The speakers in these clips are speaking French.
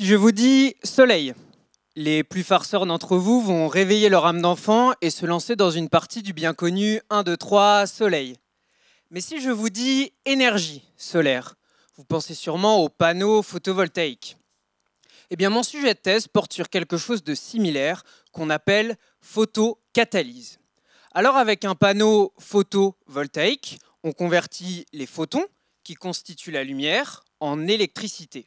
Si je vous dis soleil, les plus farceurs d'entre vous vont réveiller leur âme d'enfant et se lancer dans une partie du bien connu 1, 2, 3, soleil. Mais si je vous dis énergie solaire, vous pensez sûrement aux panneaux photovoltaïques. Eh bien, mon sujet de thèse porte sur quelque chose de similaire qu'on appelle photocatalyse. Alors, avec un panneau photovoltaïque, on convertit les photons, qui constituent la lumière, en électricité.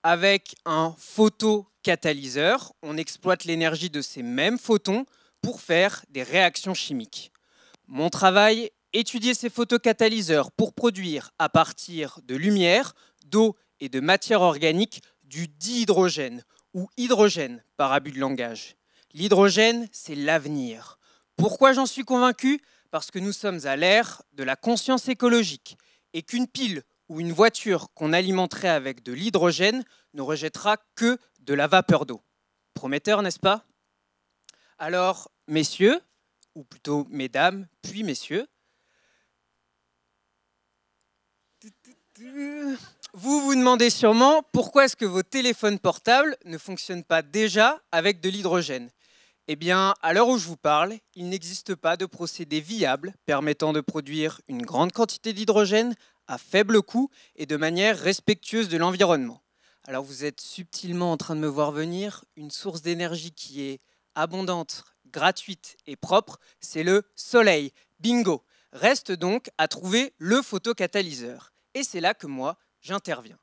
Avec un photocatalyseur, on exploite l'énergie de ces mêmes photons pour faire des réactions chimiques. Mon travail, étudier ces photocatalyseurs pour produire à partir de lumière, d'eau et de matière organique du dihydrogène ou hydrogène par abus de langage. L'hydrogène, c'est l'avenir. Pourquoi j'en suis convaincu? Parce que nous sommes à l'ère de la conscience écologique et qu'une pile ou une voiture qu'on alimenterait avec de l'hydrogène ne rejettera que de la vapeur d'eau. Prometteur, n'est-ce pas? Alors, messieurs, ou plutôt mesdames, puis messieurs, vous vous demandez sûrement pourquoi est-ce que vos téléphones portables ne fonctionnent pas déjà avec de l'hydrogène. Eh bien, à l'heure où je vous parle, il n'existe pas de procédé viable permettant de produire une grande quantité d'hydrogène à faible coût et de manière respectueuse de l'environnement. Alors vous êtes subtilement en train de me voir venir, une source d'énergie qui est abondante, gratuite et propre, c'est le soleil. Bingo! Reste donc à trouver le photocatalyseur. Et c'est là que moi, j'interviens.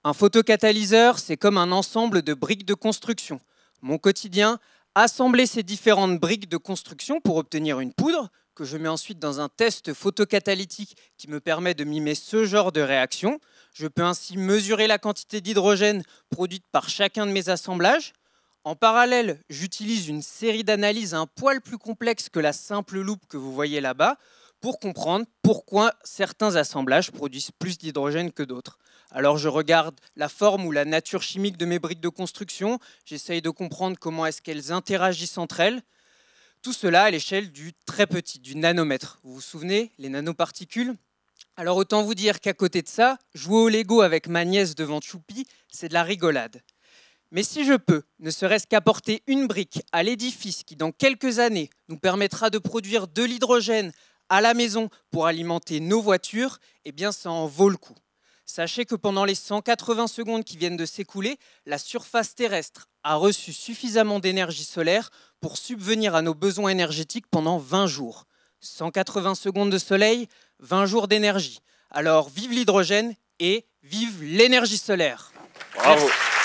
Un photocatalyseur, c'est comme un ensemble de briques de construction. Mon quotidien, assembler ces différentes briques de construction pour obtenir une poudre, que je mets ensuite dans un test photocatalytique qui me permet de mimer ce genre de réaction. Je peux ainsi mesurer la quantité d'hydrogène produite par chacun de mes assemblages. En parallèle, j'utilise une série d'analyses un poil plus complexes que la simple loupe que vous voyez là-bas pour comprendre pourquoi certains assemblages produisent plus d'hydrogène que d'autres. Alors je regarde la forme ou la nature chimique de mes briques de construction, j'essaye de comprendre comment est-ce qu'elles interagissent entre elles. Tout cela à l'échelle du très petit, du nanomètre. Vous vous souvenez, les nanoparticules? Alors autant vous dire qu'à côté de ça, jouer au Lego avec ma nièce devant Choupi, c'est de la rigolade. Mais si je peux, ne serait-ce qu'apporter une brique à l'édifice qui, dans quelques années, nous permettra de produire de l'hydrogène à la maison pour alimenter nos voitures, eh bien ça en vaut le coup. Sachez que pendant les 180 secondes qui viennent de s'écouler, la surface terrestre a reçu suffisamment d'énergie solaire pour subvenir à nos besoins énergétiques pendant 20 jours. 180 secondes de soleil, 20 jours d'énergie. Alors vive l'hydrogène et vive l'énergie solaire. Bravo. Merci.